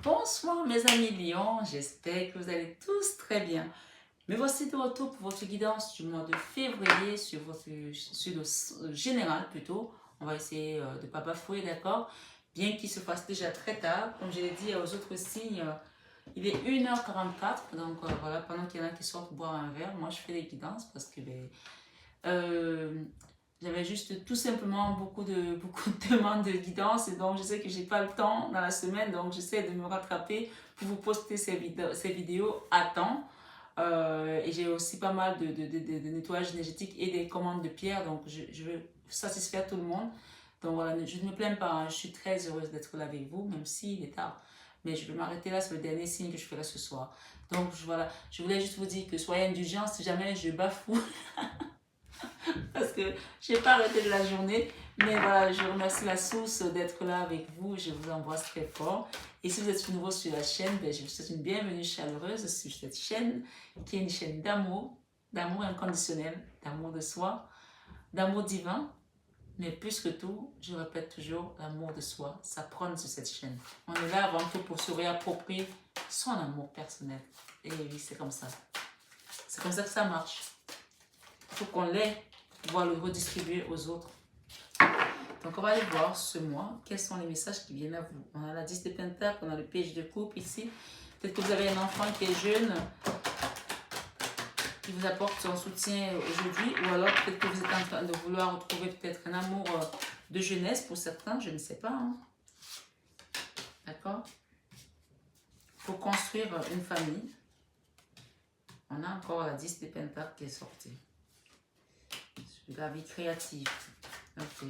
Bonsoir mes amis Lions, j'espère que vous allez tous très bien. Me voici de retour pour votre guidance du mois de février sur le général plutôt. On va essayer de ne pas bafouer, d'accord? Bien qu'il se fasse déjà très tard, comme je l'ai dit aux autres signes, il est 1h44, donc voilà, pendant qu'il y en a qui sortent boire un verre, moi je fais les guidances parce que euh, j'avais juste tout simplement beaucoup de demandes de guidance et donc je sais que j'ai pas le temps dans la semaine, donc j'essaie de me rattraper pour vous poster ces vidéos à temps. Et j'ai aussi pas mal de nettoyage énergétique et des commandes de pierre, donc je veux satisfaire tout le monde. Donc voilà, je ne me plains pas, hein, je suis très heureuse d'être là avec vous, même s'il est tard. Mais je vais m'arrêter là, c'est le dernier signe que je ferai ce soir. Donc voilà, je voulais juste vous dire que soyez indulgents si jamais je bafoue parce que je n'ai pas arrêté de la journée. Mais voilà, je remercie la source d'être là avec vous. Je vous embrasse très fort. Et si vous êtes nouveau sur la chaîne, ben, je vous souhaite une bienvenue chaleureuse sur cette chaîne qui est une chaîne d'amour inconditionnel, d'amour de soi, d'amour divin. Mais plus que tout, je répète toujours, l'amour de soi, ça prône sur cette chaîne. On est là avant tout pour se réapproprier son amour personnel. Et oui, c'est comme ça. C'est comme ça que ça marche. Il faut qu'on l'ait pour pouvoir le redistribuer aux autres. Donc, on va aller voir ce mois quels sont les messages qui viennent à vous. On a la 10 de Pentacle, on a le piège de couple ici. Peut-être que vous avez un enfant qui est jeune, qui vous apporte son soutien aujourd'hui, ou alors peut-être que vous êtes en train de vouloir retrouver peut-être un amour de jeunesse pour certains, je ne sais pas. Hein. D'accord? Pour construire une famille, on a encore la 10 de Pentacle qui est sortie. La vie créative. Ok.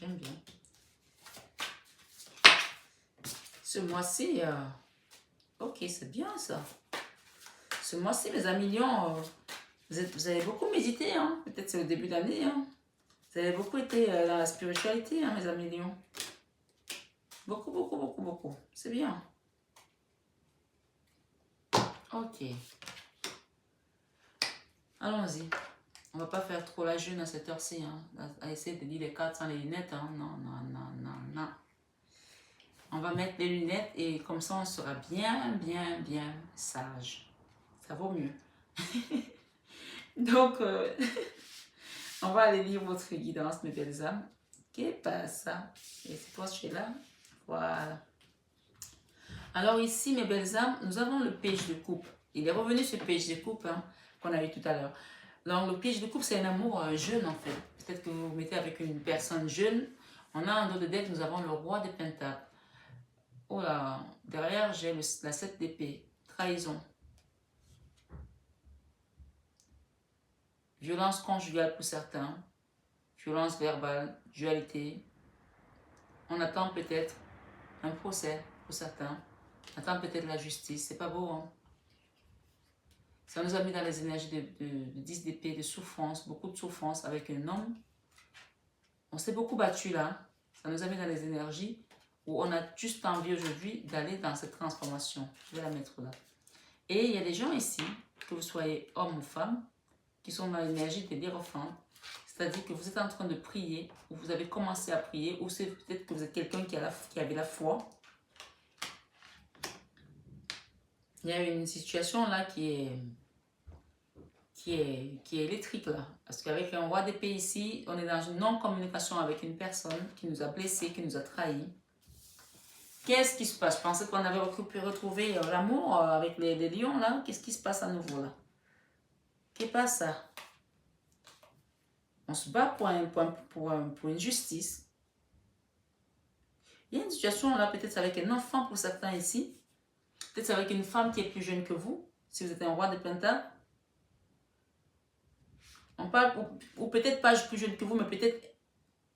J'aime bien. Ce mois-ci, ok, c'est bien ça. Ce mois-ci, mes amis Lions, vous avez beaucoup médité, hein? Peut-être c'est au début d'année. Hein? Vous avez beaucoup été dans la spiritualité, hein, mes amis Lions. Beaucoup, beaucoup, beaucoup, beaucoup. C'est bien. Ok. Allons-y. On va pas faire trop la jeune à cette heure-ci. Hein? À essayer de lire les cartes sans les lunettes. Hein? Non, non, non, non, non. On va mettre les lunettes et comme ça, on sera bien, bien, bien sage. Ça vaut mieux. Donc, on va aller lire votre guidance, mes belles âmes. Qu'est-ce ça? Et c'est toi, je suis là. Voilà. Alors ici, mes belles âmes, nous avons le piège de coupe. Il est revenu ce piège de coupe hein, qu'on a eu tout à l'heure. Donc le piège de coupe, c'est un amour jeune en fait. Peut-être que vous vous mettez avec une personne jeune. On a en dos de deck, nous avons le roi des pentacles. Oh là, derrière, j'ai la 7 d'épée. Trahison. Violence conjugale pour certains. Violence verbale, dualité. On attend peut-être un procès pour certains. On attend peut-être la justice. C'est pas beau, hein? Ça nous a mis dans les énergies de 10 d'épée, de souffrance, beaucoup de souffrance avec un homme. On s'est beaucoup battu là. Ça nous a mis dans les énergies où on a juste envie aujourd'hui d'aller dans cette transformation. Je vais la mettre là. Et il y a des gens ici, que vous soyez homme ou femme, qui sont dans l'énergie de l'Hiérophante. C'est-à-dire que vous êtes en train de prier, ou vous avez commencé à prier, ou c'est peut-être que vous êtes quelqu'un qui avait la foi. Il y a une situation là qui est électrique là. Parce qu'avec un roi d'épée ici, on est dans une non-communication avec une personne qui nous a blessés, qui nous a trahis. Qu'est-ce qui se passe? Je pensais qu'on avait retrouvé l'amour avec les lions là. Qu'est-ce qui se passe à nouveau là? Qu'est-ce qui passe ça? On se bat pour une justice. Il y a une situation là, peut-être avec un enfant pour certains ici. Peut-être avec une femme qui est plus jeune que vous, si vous êtes un roi de pentacles. On parle, ou peut-être pas plus jeune que vous, mais peut-être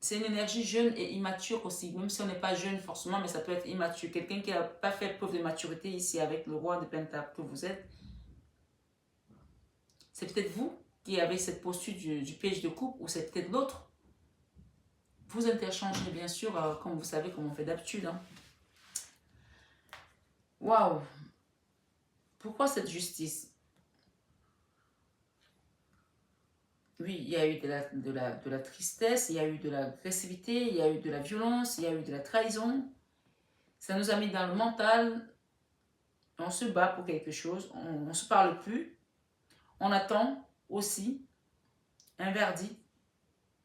c'est une énergie jeune et immature aussi. Même si on n'est pas jeune forcément, mais ça peut être immature. Quelqu'un qui n'a pas fait preuve de maturité ici avec le roi de pentacles que vous êtes. C'est peut-être vous qui avez cette posture du piège de coupe ou c'est peut-être l'autre. Vous interchangerez bien sûr, comme vous savez, comme on fait d'habitude. Hein. Waouh! Pourquoi cette justice? Oui, il y a eu de la tristesse, il y a eu de l'agressivité, il y a eu de la violence, il y a eu de la trahison. Ça nous a mis dans le mental, on se bat pour quelque chose, on ne se parle plus, on attend aussi un verdict.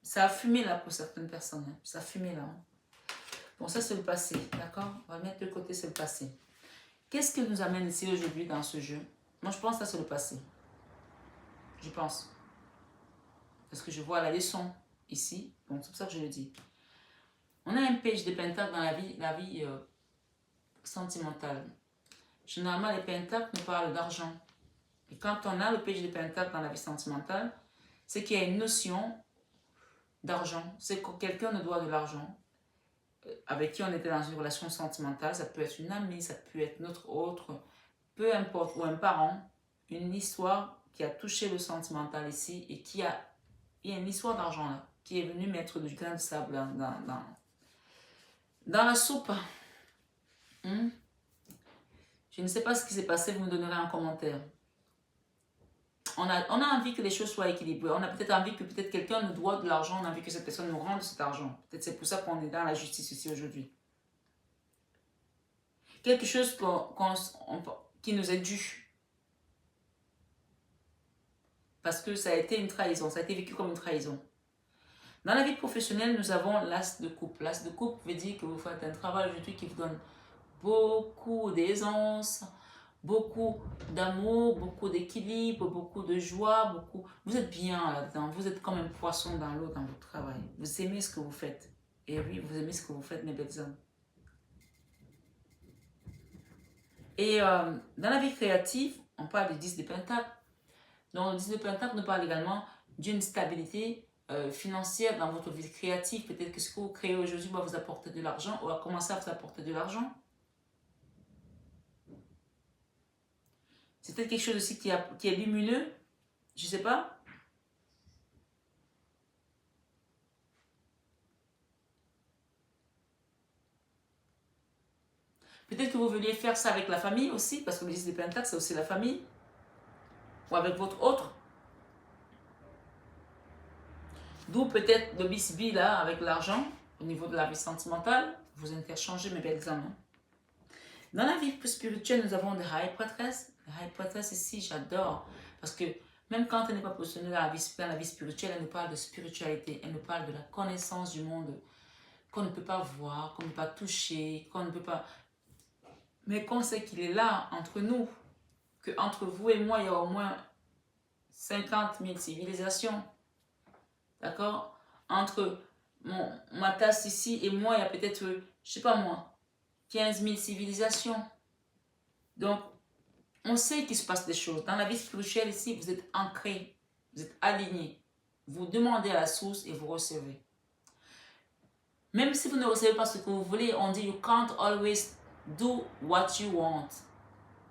Ça a fumé là pour certaines personnes, hein. Ça a fumé là. Hein. Bon, ça c'est le passé, d'accord? On va mettre de côté, c'est le passé. Qu'est-ce qui nous amène ici aujourd'hui dans ce jeu? Moi je pense que ça c'est le passé. Je pense. Parce que je vois la leçon ici, donc c'est pour ça que je le dis. On a un page de pentacles dans la vie sentimentale. Généralement, les pentacles nous parlent d'argent. Et quand on a le page de pentacles dans la vie sentimentale, c'est qu'il y a une notion d'argent. C'est que quelqu'un nous doit de l'argent. Avec qui on était dans une relation sentimentale, ça peut être une amie, ça peut être notre autre, peu importe, ou un parent, une histoire qui a touché le sentimental ici et il y a une histoire d'argent là, qui est venue mettre du grain de sable dans la soupe. Je ne sais pas ce qui s'est passé, vous me donnerez en commentaire. On a envie que les choses soient équilibrées. On a peut-être envie que quelqu'un nous doit de l'argent. On a envie que cette personne nous rende cet argent. Peut-être c'est pour ça qu'on est dans la justice ici aujourd'hui. Quelque chose qui nous est dû. Parce que ça a été une trahison. Ça a été vécu comme une trahison. Dans la vie professionnelle, nous avons l'as de coupe. L'as de coupe veut dire que vous faites un travail aujourd'hui qui vous donne beaucoup d'aisance, beaucoup d'amour, beaucoup d'équilibre, beaucoup de joie, Vous êtes bien là-dedans, vous êtes comme un poisson dans l'eau dans votre travail. Vous aimez ce que vous faites. Et oui, vous aimez ce que vous faites, mes belles âmes. Et dans la vie créative, on parle du 10 de Pentacles. Donc le 10 de Pentacles nous parle également d'une stabilité financière dans votre vie créative. Peut-être que ce que vous créez aujourd'hui va vous apporter de l'argent ou va commencer à vous apporter de l'argent. C'est peut-être quelque chose aussi qui est lumineux. Je ne sais pas. Peut-être que vous vouliez faire ça avec la famille aussi, parce que le 10 de Pentacles, c'est aussi la famille. Ou avec votre autre. D'où peut-être le bisbee là, avec l'argent, au niveau de la vie sentimentale. Vous interchangez mes belles âmes. Dans la vie plus spirituelle, nous avons des high prêtresses. Les high prêtresses ici, j'adore. Parce que même quand elle n'est pas positionnée dans la vie spirituelle, elle nous parle de spiritualité. Elle nous parle de la connaissance du monde qu'on ne peut pas voir, qu'on ne peut pas toucher, qu'on ne peut pas... Mais qu'on sait qu'il est là, entre nous. Qu'entre vous et moi, il y a au moins 50 000 civilisations. D'accord? Entre ma tasse ici et moi, il y a peut-être, je ne sais pas moi, 15 000 civilisations. Donc, on sait qu'il se passe des choses. Dans la vie spirituelle ici, vous êtes ancré, vous êtes aligné. Vous demandez à la source et vous recevez. Même si vous ne recevez pas ce que vous voulez, on dit you can't always do what you want.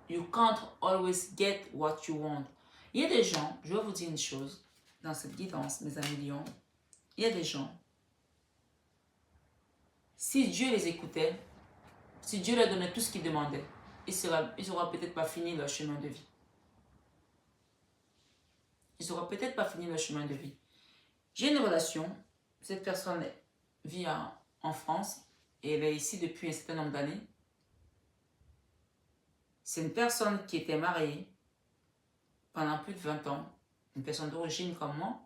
You can't always get what you want. Il y a des gens, je vais vous dire une chose, dans cette guidance, mes amis lions, il y a des gens, si Dieu les écoutait, si Dieu leur donnait tout ce qu'ils demandaient, ils n'auraient peut-être pas fini leur chemin de vie. Ils n'auraient peut-être pas fini leur chemin de vie. J'ai une relation, cette personne vit en France et elle est ici depuis un certain nombre d'années. C'est une personne qui était mariée pendant plus de 20 ans, une personne d'origine comme moi,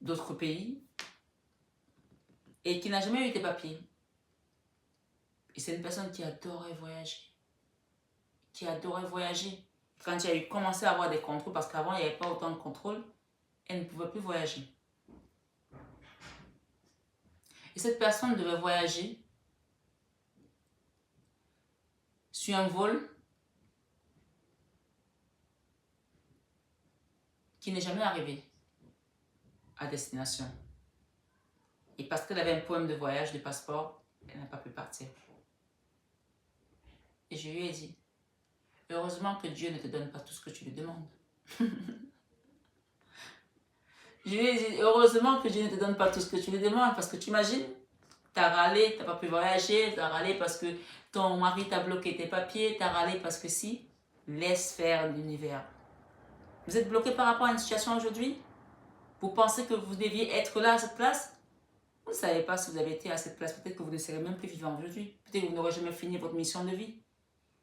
d'autres pays, et qui n'a jamais eu des papiers. Et c'est une personne qui adorait voyager. Qui adorait voyager. Quand il a commencé à avoir des contrôles, parce qu'avant il n'y avait pas autant de contrôles, elle ne pouvait plus voyager. Et cette personne devait voyager sur un vol qui n'est jamais arrivé à destination. Et parce qu'elle avait un problème de voyage, de passeport, elle n'a pas pu partir. Et je lui ai dit, heureusement que Dieu ne te donne pas tout ce que tu lui demandes. Je lui ai dit, heureusement que Dieu ne te donne pas tout ce que tu lui demandes, parce que tu imagines, tu as râlé, tu n'as pas pu voyager, tu as râlé parce que ton mari t'a bloqué tes papiers, tu as râlé parce que si, laisse faire l'univers. Vous êtes bloqué par rapport à une situation aujourd'hui? Vous pensez que vous deviez être là à cette place? Vous ne savez pas si vous avez été à cette place. Peut-être que vous ne serez même plus vivant aujourd'hui. Peut-être que vous n'aurez jamais fini votre mission de vie.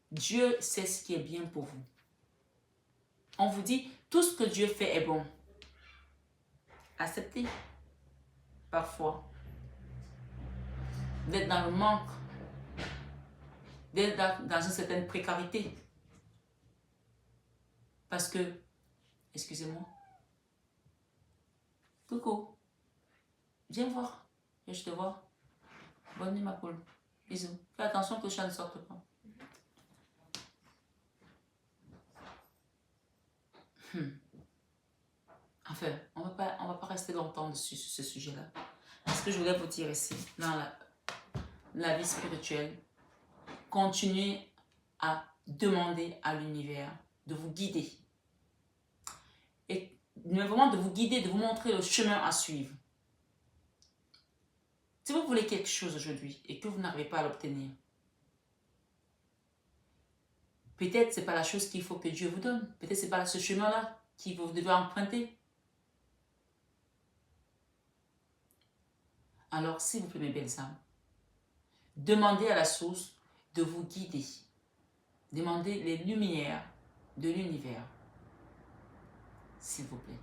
Dieu sait ce qui est bien pour vous. On vous dit, tout ce que Dieu fait est bon. Acceptez. Parfois. D'être dans le manque. D'être dans une certaine précarité. Parce que, excusez-moi. Coucou. Viens voir. Je te vois. Bonne nuit ma poule. Bisous. Fais attention que le chat ne sorte pas. Enfin, on va pas rester longtemps dessus sur ce sujet-là. Ce que je voulais vous dire ici, dans la vie spirituelle, continuez à demander à l'univers de vous guider. Et vraiment de vous guider, de vous montrer le chemin à suivre. Si vous voulez quelque chose aujourd'hui et que vous n'arrivez pas à l'obtenir, peut-être ce n'est pas la chose qu'il faut que Dieu vous donne. Peut-être ce n'est pas ce chemin-là que vous devez emprunter. Alors, s'il vous plaît, mes belles âmes, demandez à la source de vous guider. Demandez les lumières de l'univers. S'il vous plaît.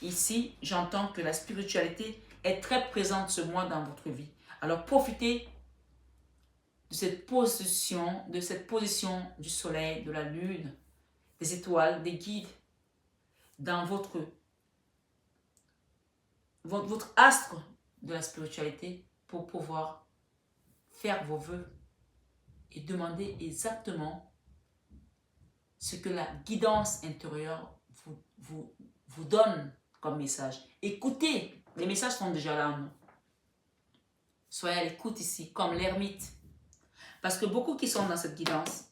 Ici, j'entends que la spiritualité est très présente ce mois dans votre vie. Alors, profitez de cette position du soleil, de la lune, des étoiles, des guides dans votre astre de la spiritualité pour pouvoir faire vos vœux et demander exactement ce que la guidance intérieure vous donne comme message. Écoutez, les messages sont déjà là en nous. Soyez à l'écoute ici, comme l'ermite. Parce que beaucoup qui sont dans cette guidance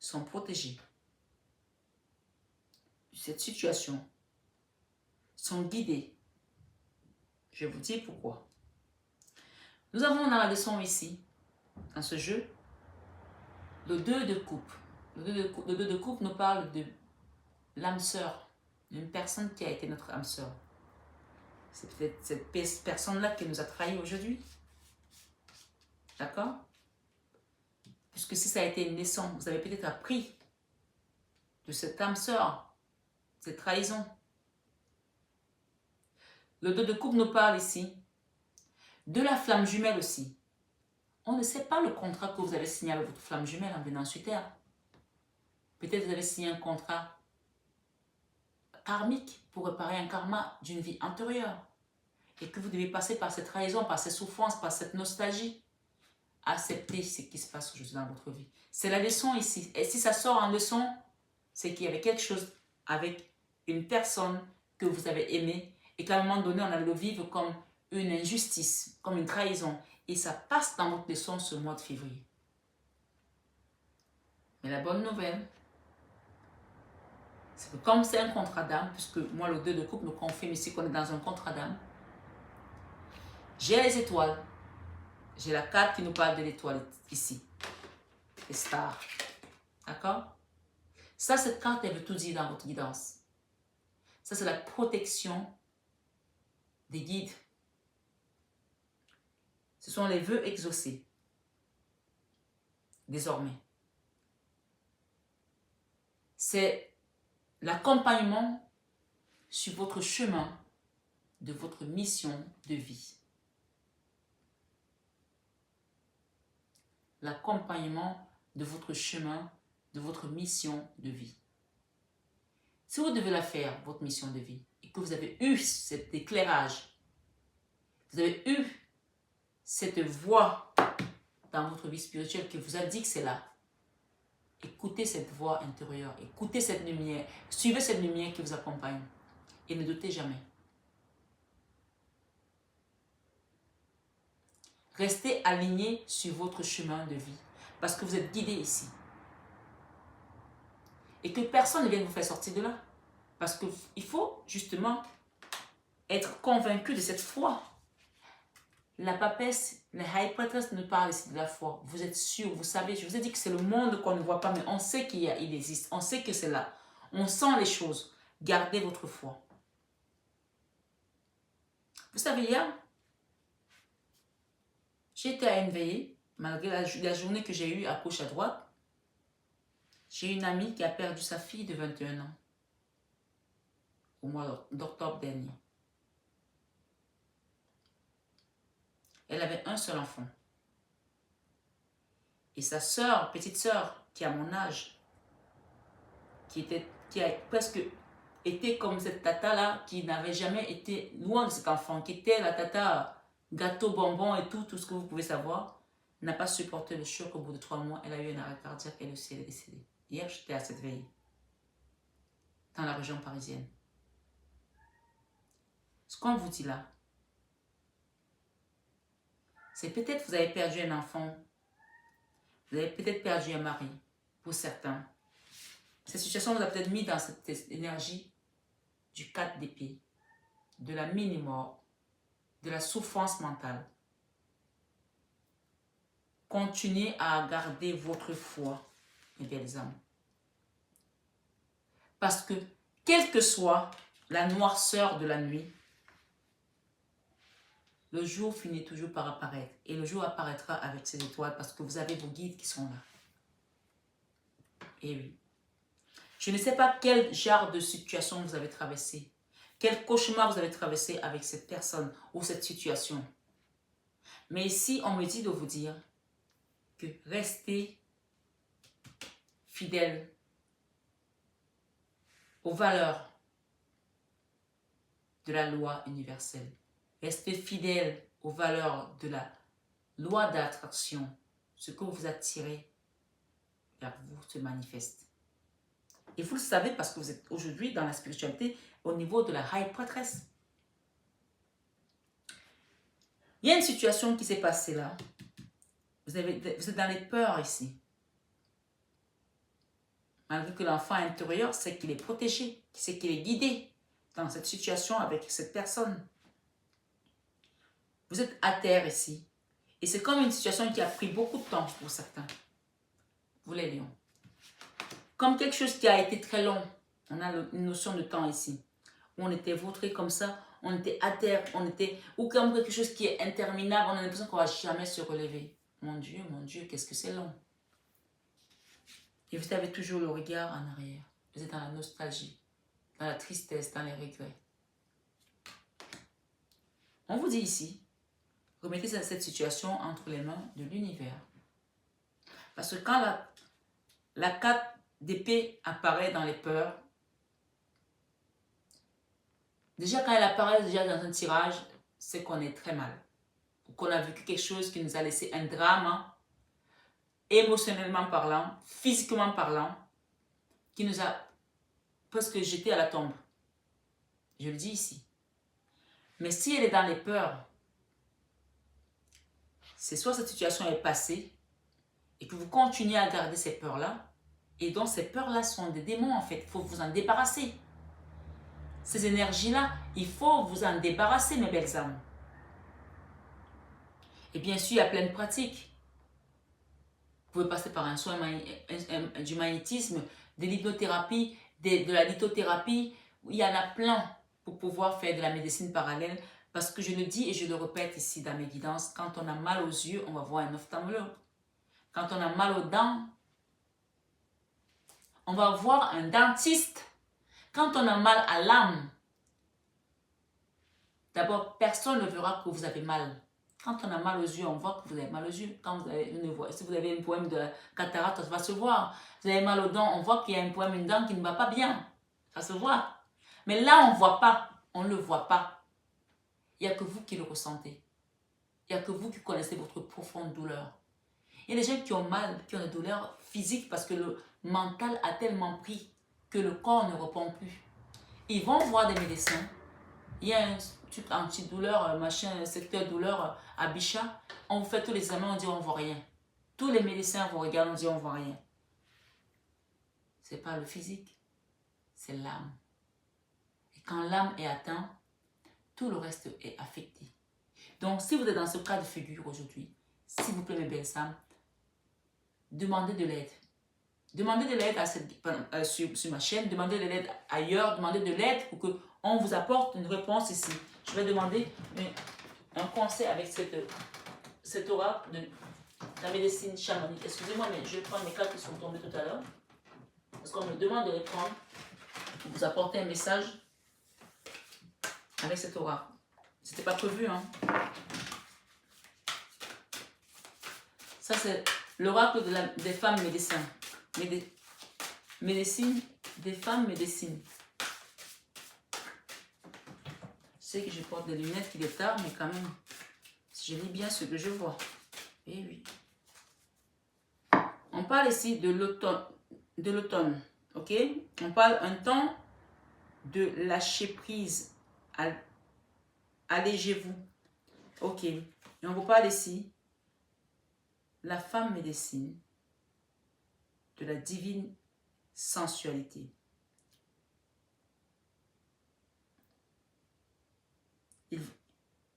sont protégés de cette situation, sont guidés. Je vais vous dire pourquoi. Nous avons dans la leçon ici, dans ce jeu, le 2 de coupe. Le 2 de coupe nous parle de l'âme sœur, d'une personne qui a été notre âme sœur. C'est peut-être cette personne-là qui nous a trahis aujourd'hui. D'accord? Puisque si ça a été une leçon, vous avez peut-être appris de cette âme sœur, cette trahison. Le 2 de coupe nous parle ici de la flamme jumelle aussi. On ne sait pas le contrat que vous avez signé avec votre flamme jumelle en venant sur Terre. Peut-être vous avez signé un contrat karmique pour réparer un karma d'une vie antérieure. Et que vous devez passer par cette trahison, par cette souffrance, par cette nostalgie. Acceptez ce qui se passe aujourd'hui dans votre vie. C'est la leçon ici. Et si ça sort en leçon, c'est qu'il y avait quelque chose avec une personne que vous avez aimée et qu'à un moment donné, on a le vivre comme une injustice, comme une trahison. Et ça passe dans votre leçon ce mois de février. Mais la bonne nouvelle, c'est que comme c'est un contrat d'âme, puisque moi le 2 de coupe me confirme ici qu'on est dans un contrat d'âme, j'ai les étoiles. J'ai la carte qui nous parle de l'étoile ici. Les stars. D'accord? Ça, cette carte, elle veut tout dire dans votre guidance. Ça, c'est la protection des guides. Ce sont les vœux exaucés. Désormais. C'est l'accompagnement sur votre chemin de votre mission de vie. L'accompagnement de votre chemin, de votre mission de vie. Si vous devez la faire, votre mission de vie, et que vous avez eu cet éclairage, vous avez eu cette voix dans votre vie spirituelle qui vous a dit que c'est là, écoutez cette voix intérieure, écoutez cette lumière, suivez cette lumière qui vous accompagne et ne doutez jamais. Restez aligné sur votre chemin de vie parce que vous êtes guidé ici. Et que personne ne vienne vous faire sortir de là. Parce qu'il faut justement être convaincu de cette foi. la papesse, la high priestess ne parle ici de la foi. Vous êtes sûr, vous savez, je vous ai dit que c'est le monde qu'on ne voit pas, mais on sait il existe, on sait que c'est là. On sent les choses. Gardez votre foi. Vous savez, hier, j'étais à une veillée, malgré la journée que j'ai eue à gauche à droite. J'ai une amie qui a perdu sa fille de 21 ans au mois d'octobre dernier. Elle avait un seul enfant. Et sa sœur, petite sœur, qui a mon âge, qui a presque été comme cette tata-là, qui n'avait jamais été loin de cet enfant, qui était la tata gâteau, bonbon et tout ce que vous pouvez savoir, n'a pas supporté le choc. Au bout de 3 mois, elle a eu un arrêt cardiaque, elle aussi, elle est décédée. Hier, j'étais à cette veille, dans la région parisienne. Ce qu'on vous dit là, c'est peut-être vous avez perdu un enfant, vous avez peut-être perdu un mari, pour certains. Cette situation vous a peut-être mis dans cette énergie du 4 d'épée, de la mini-mort, de la souffrance mentale. Continuez à garder votre foi, mes belles âmes. Parce que, quelle que soit la noirceur de la nuit, le jour finit toujours par apparaître. Et le jour apparaîtra avec ses étoiles parce que vous avez vos guides qui sont là. Et oui. Je ne sais pas quel genre de situation vous avez traversé. Quel cauchemar vous avez traversé avec cette personne ou cette situation. Mais ici, on me dit de vous dire que restez fidèle aux valeurs de la loi universelle. Restez fidèle aux valeurs de la loi d'attraction. Ce que vous attirez vers vous se manifeste. Et vous le savez parce que vous êtes aujourd'hui dans la spiritualité au niveau de la high priestess. Il y a une situation qui s'est passée là. Vous êtes dans les peurs ici. Malgré que l'enfant intérieur sait qu'il est protégé, sait qu'il est guidé dans cette situation avec cette personne. Vous êtes à terre ici. Et c'est comme une situation qui a pris beaucoup de temps pour certains. Vous les lions. Comme quelque chose qui a été très long. On a une notion de temps ici. Où on était vautré comme ça, on était à terre, ou comme quelque chose qui est interminable, on a l'impression qu'on ne va jamais se relever. Mon Dieu, qu'est-ce que c'est long. Et vous avez toujours le regard en arrière. Vous êtes dans la nostalgie, dans la tristesse, dans les regrets. On vous dit ici, remettez cette situation entre les mains de l'univers. Parce que quand la carte d'épée apparaît dans les peurs, déjà quand elle apparaît déjà dans un tirage, c'est qu'on est très mal. Ou qu'on a vécu quelque chose qui nous a laissé un drame, hein, émotionnellement parlant, physiquement parlant, qui nous a presque jeté à la tombe. Je le dis ici. Mais si elle est dans les peurs, c'est soit cette situation est passée et que vous continuez à garder ces peurs-là, et donc ces peurs-là sont des démons en fait, il faut vous en débarrasser. Ces énergies-là, il faut vous en débarrasser mes belles âmes. Et bien sûr, il y a plein de pratiques. Vous pouvez passer par un soin du magnétisme, de l'hypnothérapie, de la lithothérapie. Il y en a plein pour pouvoir faire de la médecine parallèle. Parce que je le dis et je le répète ici dans mes guidances, quand on a mal aux yeux, on va voir un ophtalmologue. Quand on a mal aux dents, on va voir un dentiste. Quand on a mal à l'âme, d'abord, personne ne verra que vous avez mal. Quand on a mal aux yeux, on voit que vous avez mal aux yeux. Quand vous avez si vous avez un problème de cataracte, ça va se voir. Vous avez mal aux dents, on voit qu'il y a un problème, une dent qui ne va pas bien. Ça se voit. Mais là, on ne voit pas. On ne le voit pas. Il n'y a que vous qui le ressentez. Il n'y a que vous qui connaissez votre profonde douleur. Il y a des gens qui ont mal, qui ont des douleurs physiques parce que le mental a tellement pris que le corps ne répond plus. Ils vont voir des médecins. Il y a un truc antidouleur, machin, secteur douleur à Bichat. On vous fait tous les examens, on dit on ne voit rien. Tous les médecins vous regardent, on dit on ne voit rien. Ce n'est pas le physique, c'est l'âme. Et quand l'âme est atteinte, tout le reste est affecté. Donc, si vous êtes dans ce cas de figure aujourd'hui, s'il vous plaît, mes belles âmes, demandez de l'aide. Demandez de l'aide sur ma chaîne, demandez de l'aide ailleurs, demandez de l'aide pour qu'on vous apporte une réponse ici. Je vais demander un conseil avec cet oracle de la médecine chamanique. Excusez-moi, mais je vais prendre mes cartes qui sont tombées tout à l'heure. Parce qu'on me demande de les prendre pour vous apporter un message avec cet oracle. C'était pas prévu, hein. Ça, c'est l'oracle des femmes médecins. Médecine, des femmes médecines. Je sais que je porte des lunettes, qu'il est tard, mais quand même, je lis bien ce que je vois. Eh oui. On parle ici de l'automne, ok? On parle un temps de lâcher prise. Allégez-vous, ok? Et on vous parle ici la femme médecine, de la divine sensualité.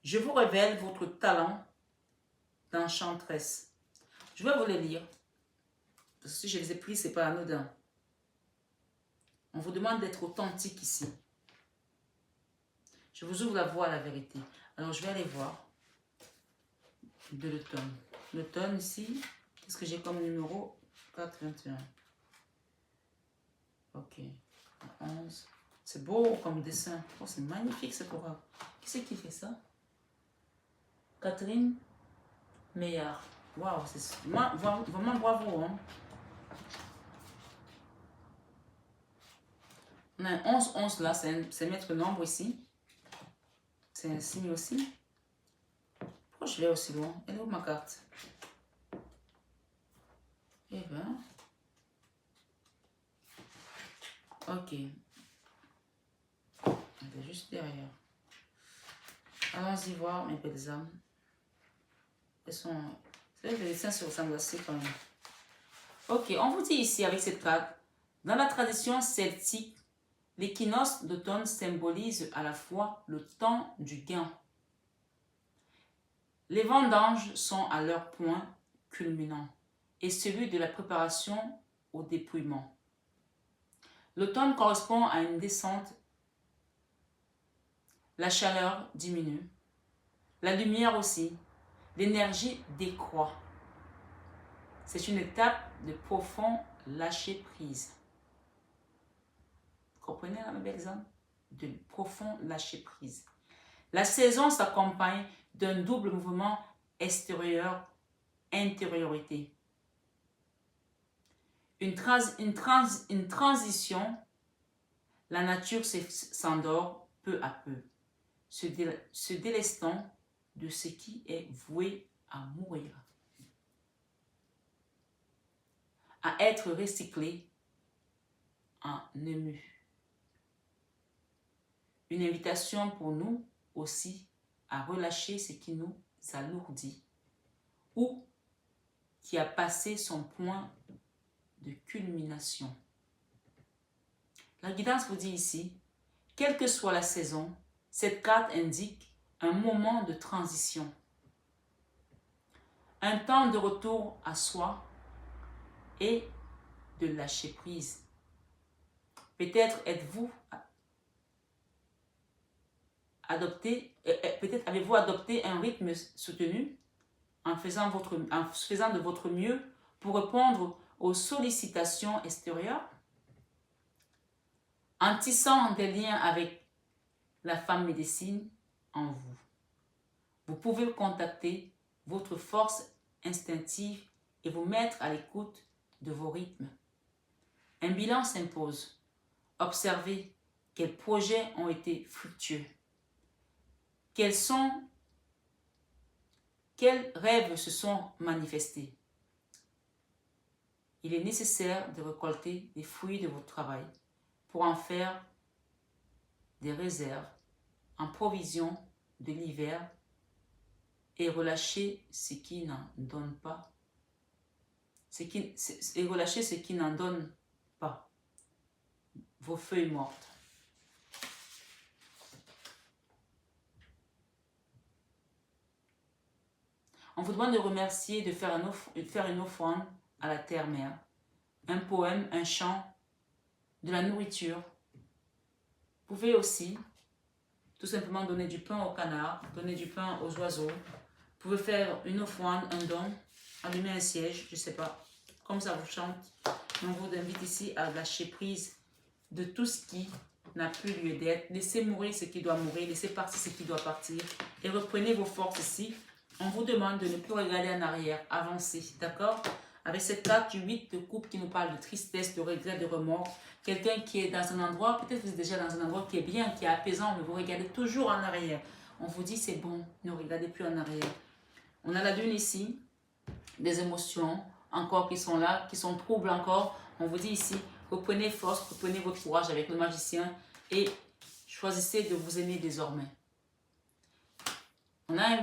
Je vous révèle votre talent d'enchanteresse. Je vais vous les lire. Parce que si je les ai pris, ce n'est pas anodin. On vous demande d'être authentique ici. Je vous ouvre la voie à la vérité. Alors, je vais aller voir de l'automne. L'automne ici, qu'est-ce que j'ai comme numéro? 421. Ok. 11. C'est beau comme dessin. Oh, c'est magnifique ce oracle. Qui c'est qui fait ça? Catherine Meillard. Waouh, c'est vraiment bravo. Hein? On a un 11 là, c'est maître nombre ici. C'est un signe aussi. Pourquoi je vais aussi loin? Elle est où ma carte? Eh bien. Ok. Elle est juste derrière. Allons-y voir mes belles âmes. Elles sont... C'est vrai que les dessins se ressemblent assez quand même. Ok, on vous dit ici avec cette carte, dans la tradition celtique, l'équinoxe d'automne symbolise à la fois le temps du gain. Les vendanges sont à leur point culminant et celui de la préparation au dépouillement. L'automne correspond à une descente. La chaleur diminue, la lumière aussi, l'énergie décroît. C'est une étape de profond lâcher-prise. Vous comprenez, mes belles âmes? De profond lâcher-prise. La saison s'accompagne d'un double mouvement extérieur-intériorité. Une transition, la nature s'endort peu à peu, se délestant de ce qui est voué à mourir, à être recyclé en ému. Une invitation pour nous aussi à relâcher ce qui nous alourdit ou qui a passé son point de culmination. La guidance vous dit ici, quelle que soit la saison, cette carte indique un moment de transition, un temps de retour à soi et de lâcher prise. Peut-être peut-être avez-vous adopté un rythme soutenu en faisant de votre mieux pour répondre aux sollicitations extérieures, en tissant des liens avec la femme médecine en vous. Vous pouvez contacter votre force instinctive et vous mettre à l'écoute de vos rythmes. Un bilan s'impose. Observez quels projets ont été fructueux. Quels rêves se sont manifestés. Il est nécessaire de récolter les fruits de votre travail pour en faire des réserves en provision de l'hiver et relâcher ce qui n'en donne pas. Et relâcher ce qui n'en donne pas. Vos feuilles mortes. On vous demande de remercier, de faire une offrande à la terre-mère. Un poème, un chant, de la nourriture. Vous pouvez aussi tout simplement donner du pain aux canards, donner du pain aux oiseaux. Vous pouvez faire une offrande, un don, allumer un siège, je ne sais pas, comme ça vous chante. On vous invite ici à lâcher prise de tout ce qui n'a plus lieu d'être. Laissez mourir ce qui doit mourir, laissez partir ce qui doit partir et reprenez vos forces ici. On vous demande de ne plus regarder en arrière, avancez, d'accord? Avec cette carte du 8 de coupe qui nous parle de tristesse, de regret, de remords. Quelqu'un qui est dans un endroit, peut-être que vous êtes déjà dans un endroit qui est bien, qui est apaisant, mais vous regardez toujours en arrière. On vous dit c'est bon, ne regardez plus en arrière. On a la lune ici, des émotions encore qui sont là, qui sont troubles encore. On vous dit ici, reprenez force, reprenez votre courage avec le magicien et choisissez de vous aimer désormais. On a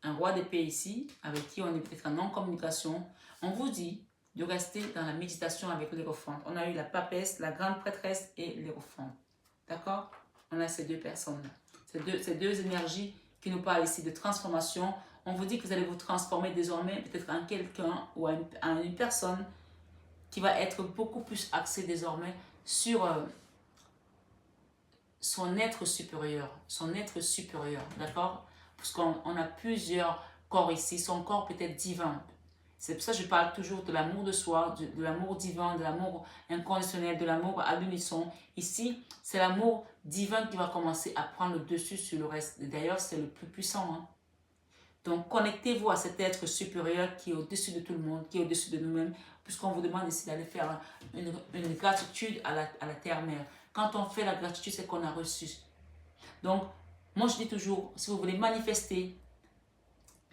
un roi d'épée ici, avec qui on est peut-être en non-communication. On vous dit de rester dans la méditation avec l'Hiérophante. On a eu la papesse, la grande prêtresse et l'Hiérophante. D'accord? On a ces deux personnes-là. Ces deux énergies qui nous parlent ici de transformation. On vous dit que vous allez vous transformer désormais peut-être en quelqu'un ou en une personne qui va être beaucoup plus axée désormais sur son être supérieur, d'accord? Parce qu'on a plusieurs corps ici, son corps peut être divin. C'est pour ça que je parle toujours de l'amour de soi, de l'amour divin, de l'amour inconditionnel, de l'amour à l'unisson. Ici, c'est l'amour divin qui va commencer à prendre le dessus sur le reste. D'ailleurs, c'est le plus puissant. Hein? Donc, connectez-vous à cet être supérieur qui est au-dessus de tout le monde, qui est au-dessus de nous-mêmes, puisqu'on vous demande ici d'aller faire une gratitude à la terre-mère. Quand on fait la gratitude, c'est qu'on a reçu. Donc, moi je dis toujours, si vous voulez manifester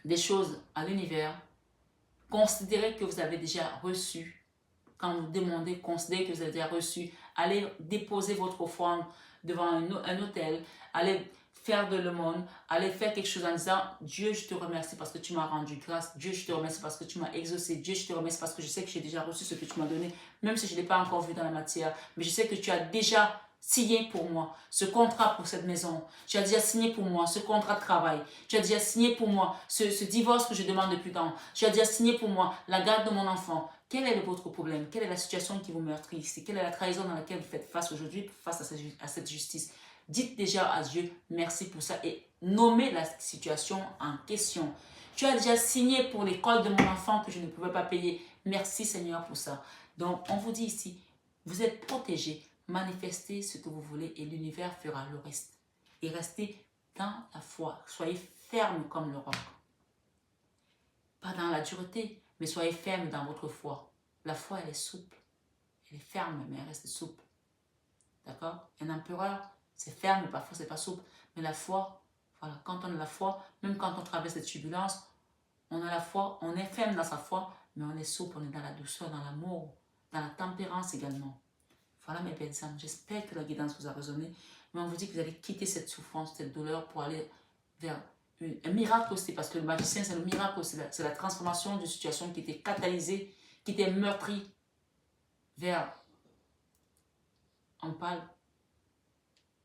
des choses à l'univers, considérez que vous avez déjà reçu. Quand vous demandez, considérez que vous avez déjà reçu. Allez déposer votre offrande devant un autel. Allez faire de l'aumône. Allez faire quelque chose en disant, Dieu, je te remercie parce que tu m'as rendu grâce. Dieu, je te remercie parce que tu m'as exaucé. Dieu, je te remercie parce que je sais que j'ai déjà reçu ce que tu m'as donné, même si je ne l'ai pas encore vu dans la matière. Mais je sais que tu as déjà signé pour moi ce contrat pour cette maison. Tu as déjà signé pour moi ce contrat de travail. Tu as déjà signé pour moi ce divorce que je demande depuis tant. Tu as déjà signé pour moi la garde de mon enfant. Quel est votre problème? Quelle est la situation qui vous meurtrit ici? Quelle est la trahison dans laquelle vous faites face aujourd'hui, face à cette justice? Dites déjà à Dieu merci pour ça et nommez la situation en question. Tu as déjà signé pour l'école de mon enfant que je ne pouvais pas payer. Merci Seigneur pour ça. Donc on vous dit ici, vous êtes protégés. Manifestez ce que vous voulez et l'univers fera le reste. Et restez dans la foi. Soyez ferme comme le roc. Pas dans la dureté, mais soyez ferme dans votre foi. La foi, elle est souple. Elle est ferme, mais elle reste souple. D'accord? Un empereur, c'est ferme, mais parfois c'est pas souple. Mais la foi, voilà, quand on a la foi, même quand on traverse des turbulences, on a la foi, on est ferme dans sa foi, mais on est souple, on est dans la douceur, dans l'amour, dans la tempérance également. Voilà mes belles âmes, j'espère que la guidance vous a résonné. Mais on vous dit que vous allez quitter cette souffrance, cette douleur pour aller vers un miracle aussi. Parce que le magicien, c'est le miracle aussi. C'est la transformation d'une situation qui était catalysée, qui était meurtrie vers, on parle,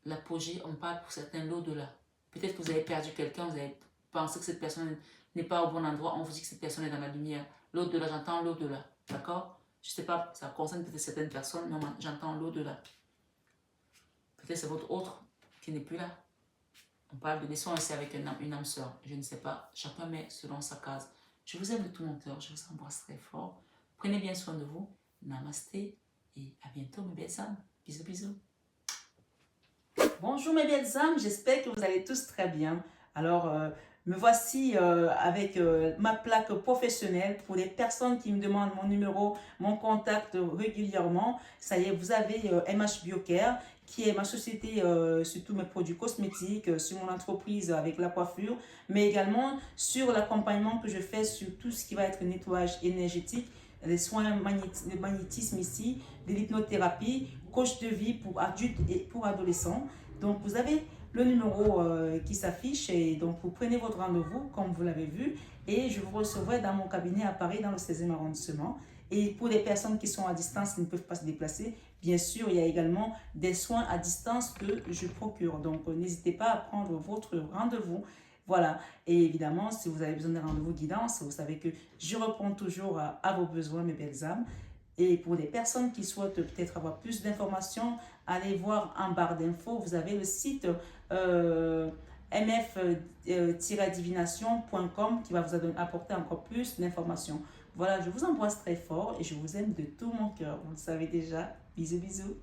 l'apogée, on parle pour certains l'au-delà. Peut-être que vous avez perdu quelqu'un, vous avez pensé que cette personne n'est pas au bon endroit. On vous dit que cette personne est dans la lumière. L'au-delà, j'entends l'au-delà. D'accord? Je ne sais pas, ça concerne peut-être certaines personnes, mais j'entends l'au-delà. Peut-être c'est votre autre qui n'est plus là. On parle de naissance ici avec une âme sœur. Je ne sais pas. Chacun met selon sa case. Je vous aime de tout mon cœur. Je vous embrasse très fort. Prenez bien soin de vous. Namasté. Et à bientôt mes belles âmes. Bisous, bisous. Bonjour mes belles âmes. J'espère que vous allez tous très bien. Alors, me voici avec ma plaque professionnelle pour les personnes qui me demandent mon numéro, mon contact régulièrement. Ça y est, vous avez MH Biocare, qui est ma société sur tous mes produits cosmétiques, sur mon entreprise avec la coiffure, mais également sur l'accompagnement que je fais sur tout ce qui va être nettoyage énergétique, les soins de magnétisme ici, de l'hypnothérapie, coach de vie pour adultes et pour adolescents. Donc, vous avez le numéro qui s'affiche et donc vous prenez votre rendez-vous comme vous l'avez vu et je vous recevrai dans mon cabinet à Paris dans le 16e arrondissement. Et pour les personnes qui sont à distance, qui ne peuvent pas se déplacer, bien sûr, il y a également des soins à distance que je procure. Donc, n'hésitez pas à prendre votre rendez-vous Voilà. Et évidemment, si vous avez besoin d'un rendez-vous guidance, vous savez que je réponds toujours à vos besoins, mes belles âmes. Et pour les personnes qui souhaitent peut-être avoir plus d'informations, allez voir en barre d'infos, vous avez le site mf-divination.com qui va vous apporter encore plus d'informations. Voilà, je vous embrasse très fort et je vous aime de tout mon cœur. Vous le savez déjà. Bisous, bisous.